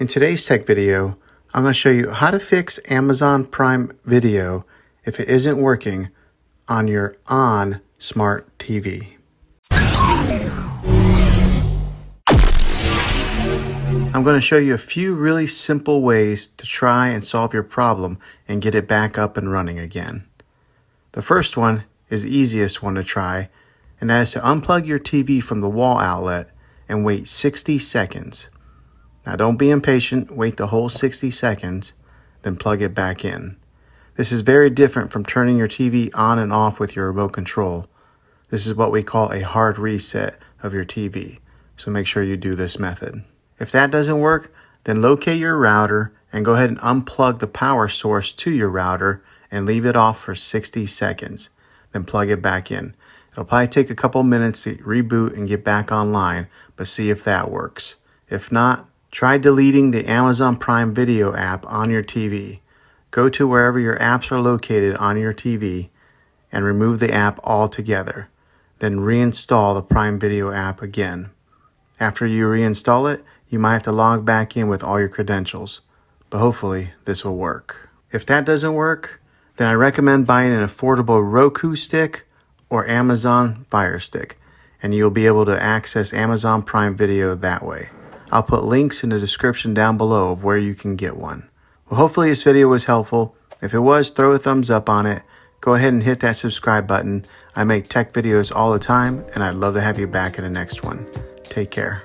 In today's tech video, I'm going to show you how to fix Amazon Prime Video if it isn't working on your ONN smart TV. I'm going to show you a few really simple ways to try and solve your problem and get it back up and running again. The first one is the easiest one to try, and that is to unplug your TV from the wall outlet and wait 60 seconds. Now don't be impatient, wait the whole 60 seconds, then plug it back in. This is very different from turning your TV on and off with your remote control. This is what we call a hard reset of your TV, so make sure you do this method. If that doesn't work, then locate your router and go ahead and unplug the power source to your router and leave it off for 60 seconds, then plug it back in. It'll probably take a couple minutes to reboot and get back online, but see if that works. If not, try deleting the Amazon Prime Video app on your TV. Go to wherever your apps are located on your TV and remove the app altogether. Then reinstall the Prime Video app again. After you reinstall it, you might have to log back in with all your credentials, but hopefully this will work. If that doesn't work, then I recommend buying an affordable Roku stick or Amazon Fire Stick, and you'll be able to access Amazon Prime Video that way. I'll put links in the description down below of where you can get one. Well, hopefully this video was helpful. If it was, throw a thumbs up on it. Go ahead and hit that subscribe button. I make tech videos all the time, and I'd love to have you back in the next one. Take care.